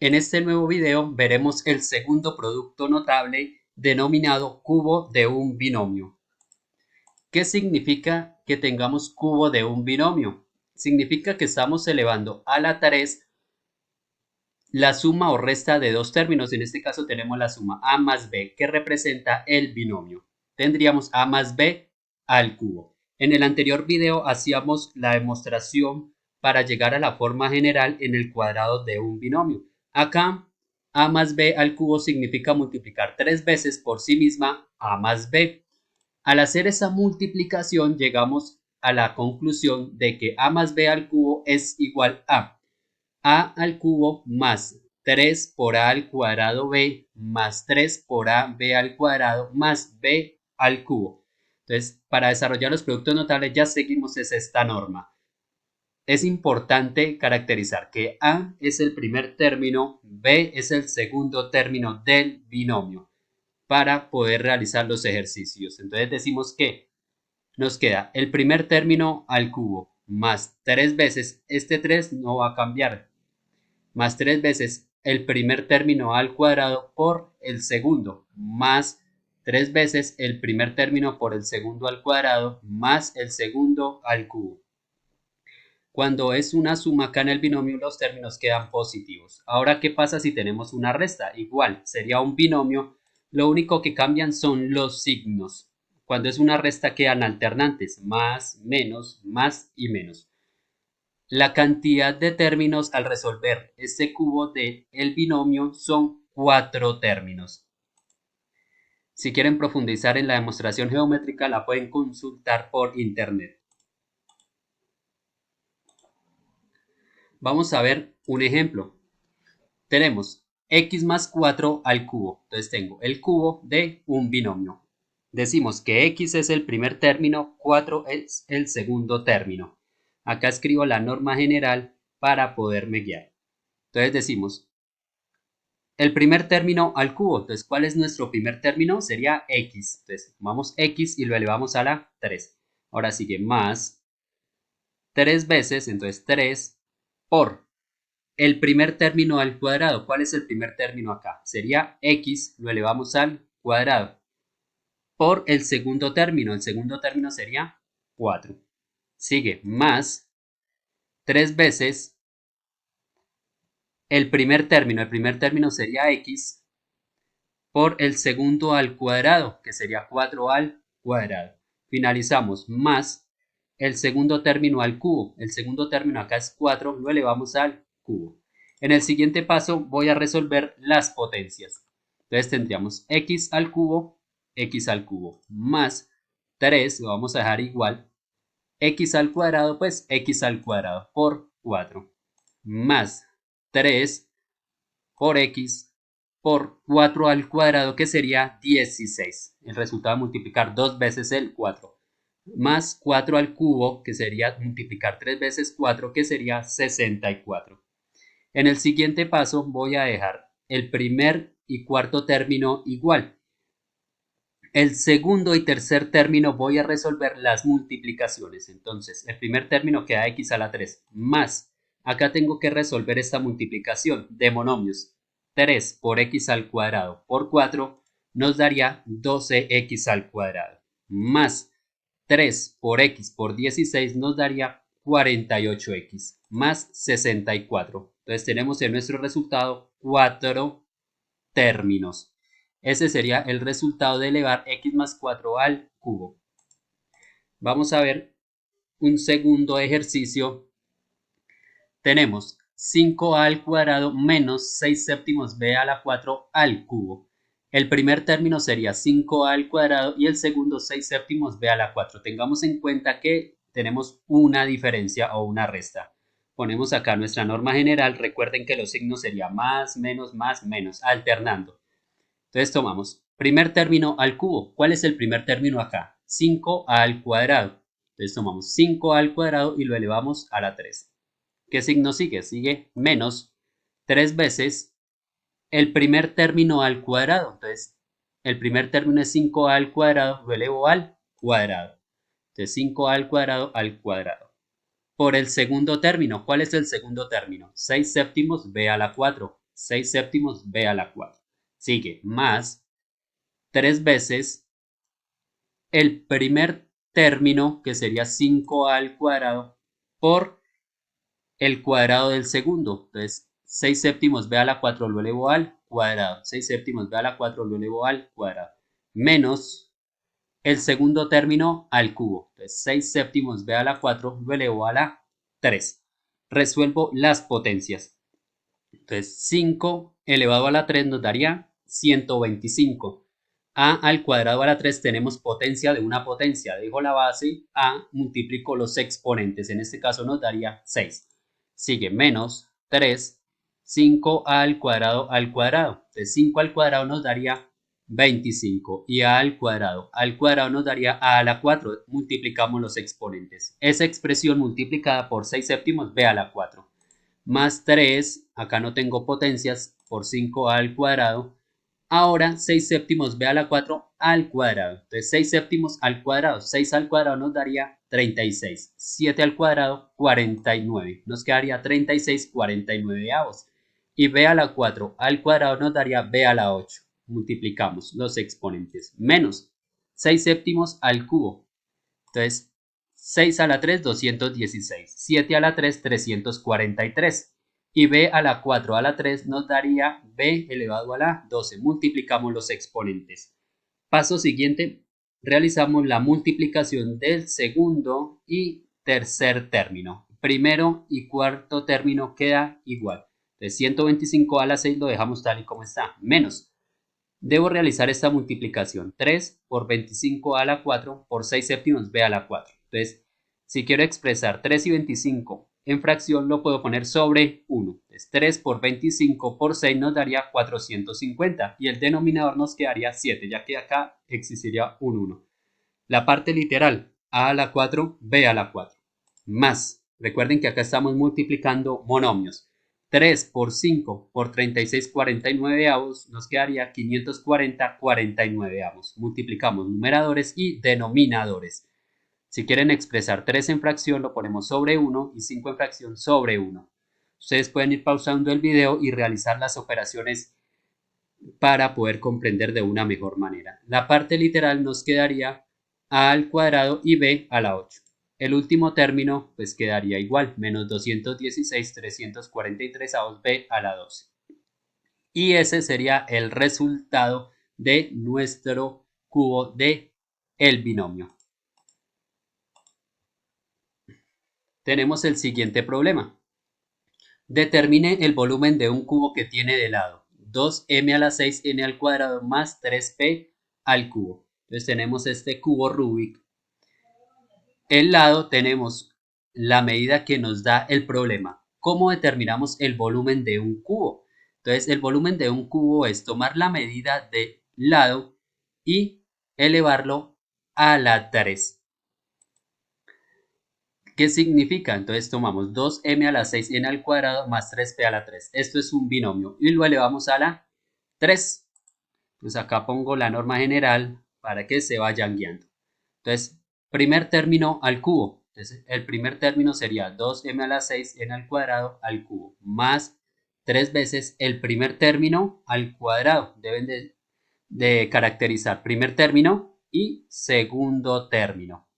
En este nuevo video veremos el segundo producto notable denominado cubo de un binomio. ¿Qué significa que tengamos cubo de un binomio? Significa que estamos elevando a la 3 la suma o resta de dos términos. En este caso tenemos la suma a más b que representa el binomio. Tendríamos a más b al cubo. En el anterior video hacíamos la demostración para llegar a la forma general en el cuadrado de un binomio. Acá a más b al cubo significa multiplicar tres veces por sí misma a más b. Al hacer esa multiplicación llegamos a la conclusión de que a más b al cubo es igual a al cubo más 3 por a al cuadrado b más 3 por a b al cuadrado más b al cubo. Entonces, para desarrollar los productos notables ya seguimos esta norma. Es importante caracterizar que a es el primer término, b es el segundo término del binomio para poder realizar los ejercicios. Entonces decimos que nos queda el primer término al cubo más 3 veces, este 3 no va a cambiar, más 3 veces el primer término al cuadrado por el segundo, más 3 veces el primer término por el segundo al cuadrado, más el segundo al cubo. Cuando es una suma acá en el binomio, los términos quedan positivos. Ahora, ¿qué pasa si tenemos una resta? Igual, sería un binomio, lo único que cambian son los signos. Cuando es una resta quedan alternantes, más, más y menos. La cantidad de términos al resolver este cubo del binomio son 4 términos. Si quieren profundizar en la demostración geométrica, la pueden consultar por internet. Vamos a ver un ejemplo. Tenemos x más 4 al cubo. Entonces tengo el cubo de un binomio. Decimos que x es el primer término, 4 es el segundo término. Acá escribo la norma general para poderme guiar. Entonces decimos el primer término al cubo. Entonces, ¿cuál es nuestro primer término? Sería x. Entonces, tomamos x y lo elevamos a la 3. Ahora sigue más 3 veces, entonces 3 por el primer término al cuadrado. ¿Cuál es el primer término acá? Sería x, lo elevamos al cuadrado. Por el segundo término. El segundo término sería 4. Sigue más 3 veces el primer término. El primer término sería x por el segundo al cuadrado, que sería 4 al cuadrado. Finalizamos más el segundo término al cubo. El segundo término acá es 4, lo elevamos al cubo. En el siguiente paso voy a resolver las potencias. Entonces tendríamos x al cubo más 3, lo vamos a dejar igual, x al cuadrado, pues x al cuadrado por 4, más 3 por x por 4 al cuadrado, que sería 16. El resultado de multiplicar dos veces el 4, más 4 al cubo, que sería multiplicar 3 veces 4, que sería 64. En el siguiente paso voy a dejar el primer y cuarto término igual. El segundo y tercer término voy a resolver las multiplicaciones. Entonces, el primer término queda x a la 3 más. Acá tengo que resolver esta multiplicación de monomios. 3 por x al cuadrado por 4 nos daría 12x al cuadrado. Más 3 por x por 16 nos daría 48x más 64. Entonces tenemos en nuestro resultado 4 términos. Ese sería el resultado de elevar x más 4 al cubo. Vamos a ver un segundo ejercicio. Tenemos 5a al cuadrado menos 6 séptimos b a la 4 al cubo. El primer término sería 5a al cuadrado y el segundo 6 séptimos b a la 4. Tengamos en cuenta que tenemos una diferencia o una resta. Ponemos acá nuestra norma general. Recuerden que los signos serían más, menos, alternando. Entonces tomamos primer término al cubo. ¿Cuál es el primer término acá? 5a al cuadrado. Entonces tomamos 5a al cuadrado y lo elevamos a la 3. ¿Qué signo sigue? Sigue menos 3 veces el primer término al cuadrado. Entonces el primer término es 5a al cuadrado, lo elevo al cuadrado. Entonces 5a al cuadrado. Por el segundo término, ¿cuál es el segundo término? 6 séptimos b a la 4. 6 séptimos b a la 4. Sigue más 3 veces el primer término, que sería 5a al cuadrado, por el cuadrado del segundo. Entonces, 6 séptimos b a la 4 lo elevo al cuadrado. 6 séptimos b a la 4 lo elevo al cuadrado. Menos el segundo término al cubo. Entonces, 6 séptimos b a la 4 lo elevo a la 3. Resuelvo las potencias. Entonces, 5 elevado a la 3 nos daría 125. A al cuadrado a la 3 tenemos potencia de una potencia. Dejo la base a, multiplico los exponentes. En este caso nos daría 6. Sigue menos 3, 5a al cuadrado al cuadrado. Entonces 5 al cuadrado nos daría 25 y a al cuadrado nos daría a la 4. Multiplicamos los exponentes. Esa expresión multiplicada por 6 séptimos b a la 4 más 3, acá no tengo potencias, por 5a al cuadrado. Ahora 6 séptimos b a la 4 al cuadrado. Entonces 6 séptimos al cuadrado. 6 al cuadrado nos daría 36. 7 al cuadrado, 49. Nos quedaría 36 49 avos. Y b a la 4 al cuadrado nos daría b a la 8. Multiplicamos los exponentes. Menos 6 séptimos al cubo. Entonces 6 a la 3, 216. 7 a la 3, 343. Y b a la 4 a la 3 nos daría b elevado a la 12. Multiplicamos los exponentes. Paso siguiente, realizamos la multiplicación del segundo y tercer término. Primero y cuarto término queda igual. De 125 a la 6 lo dejamos tal y como está. Menos. Debo realizar esta multiplicación. 3 por 25 a la 4 por 6 séptimos b a la 4. Entonces, si quiero expresar 3 y 25 en fracción, lo puedo poner sobre 1. Entonces, 3 por 25 por 6 nos daría 450 y el denominador nos quedaría 7, ya que acá existiría un 1. La parte literal, a la 4, b a la 4. Más, recuerden que acá estamos multiplicando monomios. 3 por 5 por 36 49 avos nos quedaría 540 49 avos. Multiplicamos numeradores y denominadores. Si quieren expresar 3 en fracción lo ponemos sobre 1 y 5 en fracción sobre 1. Ustedes pueden ir pausando el video y realizar las operaciones para poder comprender de una mejor manera. La parte literal nos quedaría a al cuadrado y b a la 8. El último término pues quedaría igual, menos 216 343 avos b a la 12. Y ese sería el resultado de nuestro cubo de el binomio. Tenemos el siguiente problema. Determine el volumen de un cubo que tiene de lado 2m a la 6n al cuadrado más 3p al cubo. Entonces tenemos este cubo Rubik. El lado tenemos la medida que nos da el problema. ¿Cómo determinamos el volumen de un cubo? Entonces el volumen de un cubo es tomar la medida del lado y elevarlo a la 3. ¿Qué significa? Entonces tomamos 2m a la 6n al cuadrado más 3p a la 3. Esto es un binomio y lo elevamos a la 3. Pues acá pongo la norma general para que se vayan guiando. Entonces, primer término al cubo. Entonces, el primer término sería 2m a la 6n al cuadrado al cubo más 3 veces el primer término al cuadrado. Deben de caracterizar primer término y segundo término.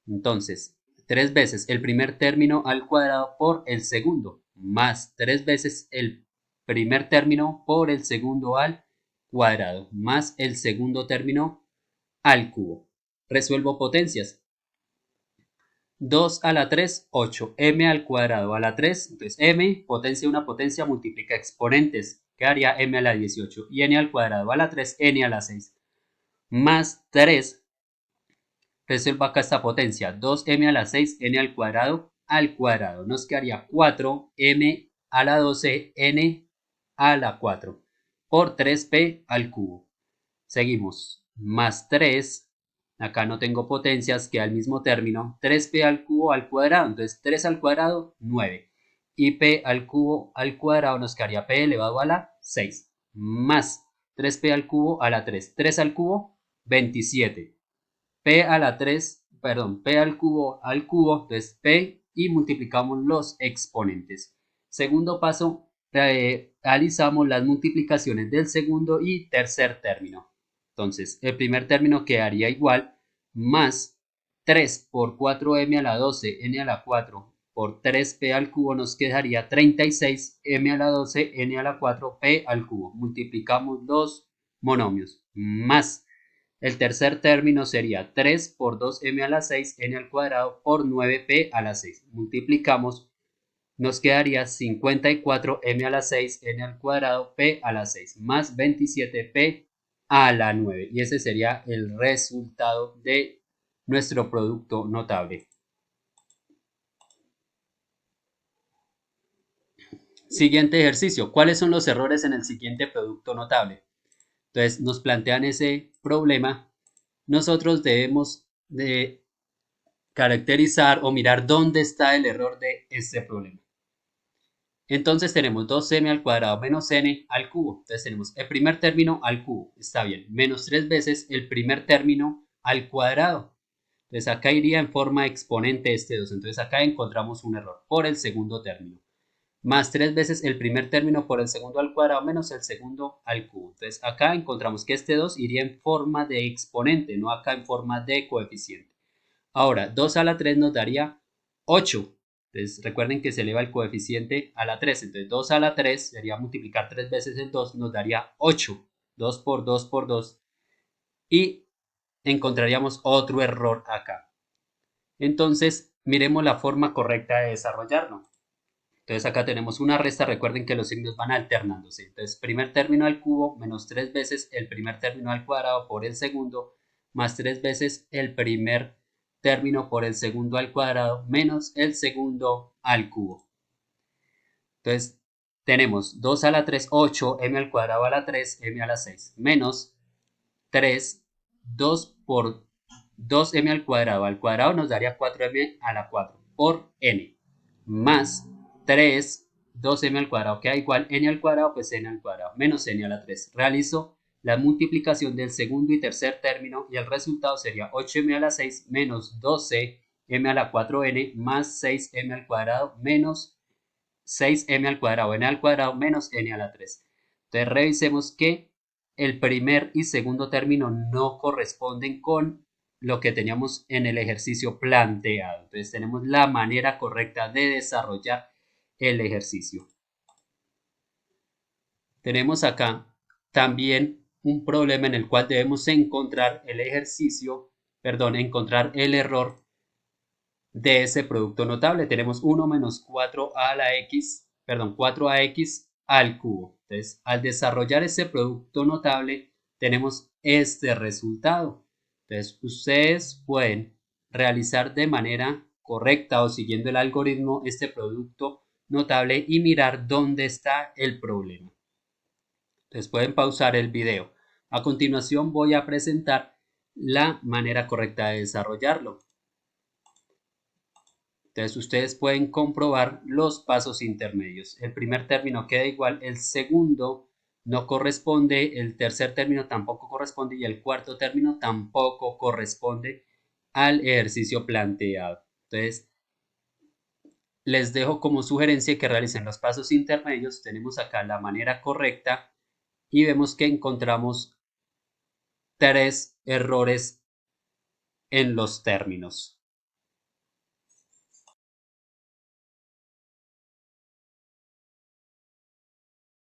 Entonces, 3 veces el primer término al cuadrado por el segundo, más 3 veces el primer término por el segundo al cuadrado, más el segundo término al cubo. Resuelvo potencias. 2 a la 3, 8. M al cuadrado a la 3. Entonces m, potencia una potencia, multiplica exponentes. Quedaría m a la 18. Y n al cuadrado a la 3, n a la 6. Más 3. Resuelvo acá esta potencia. 2m a la 6, n al cuadrado al cuadrado. Nos quedaría 4m a la 12, n a la 4. Por 3p al cubo. Seguimos. Más 3. Acá no tengo potencias, queda el mismo término. 3p al cubo al cuadrado. Entonces 3 al cuadrado, 9. Y p al cubo al cuadrado nos quedaría p elevado a la 6. Más 3p al cubo a la 3. 3 al cubo, 27. P a la 3, perdón, P al cubo, entonces P y multiplicamos los exponentes. Segundo paso, realizamos las multiplicaciones del segundo y tercer término. Entonces, el primer término quedaría igual más 3 por 4m a la 12 n a la 4 por 3p al cubo nos quedaría 36 m a la 12 n a la 4 p al cubo. Multiplicamos los monomios más el tercer término sería 3 por 2m a la 6 n al cuadrado por 9p a la 6. Multiplicamos, nos quedaría 54m a la 6 n al cuadrado p a la 6 más 27p a la 9. Y ese sería el resultado de nuestro producto notable. Siguiente ejercicio. ¿Cuáles son los errores en el siguiente producto notable? Entonces nos plantean ese problema. Nosotros debemos de caracterizar o mirar dónde está el error de este problema. Entonces tenemos 2m al cuadrado menos n al cubo. Entonces tenemos el primer término al cubo. Está bien. Menos 3 veces el primer término al cuadrado. Entonces acá iría en forma exponente este 2. Entonces acá encontramos un error por el segundo término. Más 3 veces el primer término por el segundo al cuadrado menos el segundo al cubo. Entonces acá encontramos que este 2 iría en forma de exponente, no acá en forma de coeficiente. Ahora, 2 a la 3 nos daría 8. Entonces, recuerden que se eleva el coeficiente a la 3. Entonces, 2 a la 3 sería multiplicar 3 veces el 2, nos daría 8. 2 por 2 por 2. Y encontraríamos otro error acá. Entonces, miremos la forma correcta de desarrollarlo. Entonces, acá tenemos una resta. Recuerden que los signos van alternándose. Entonces, primer término al cubo menos 3 veces el primer término al cuadrado por el segundo más 3 veces el primer término por el segundo al cuadrado menos el segundo al cubo. Entonces tenemos 2 a la 3, 8, m al cuadrado a la 3, m a la 6, menos 3, 2 por 2m al cuadrado nos daría 4m a la 4 por n, más 3, 2m al cuadrado queda igual n al cuadrado, pues n al cuadrado, menos n a la 3. Realizo la multiplicación del segundo y tercer término y el resultado sería 8m a la 6 menos 12m a la 4n más 6m al cuadrado menos 6m al cuadrado, n al cuadrado menos n a la 3. Entonces revisemos que el primer y segundo término no corresponden con lo que teníamos en el ejercicio planteado. Entonces tenemos la manera correcta de desarrollar el ejercicio. Tenemos acá también un problema en el cual debemos encontrar el encontrar el error de ese producto notable. Tenemos 1 menos 4ax al cubo. Entonces, al desarrollar ese producto notable, tenemos este resultado. Entonces, ustedes pueden realizar de manera correcta o siguiendo el algoritmo este producto notable y mirar dónde está el problema. Entonces, pueden pausar el video. A continuación, voy a presentar la manera correcta de desarrollarlo. Entonces ustedes pueden comprobar los pasos intermedios. El primer término queda igual, el segundo no corresponde, el tercer término tampoco corresponde y el cuarto término tampoco corresponde al ejercicio planteado. Entonces les dejo como sugerencia que realicen los pasos intermedios. Tenemos acá la manera correcta y vemos que encontramos 3 errores en los términos.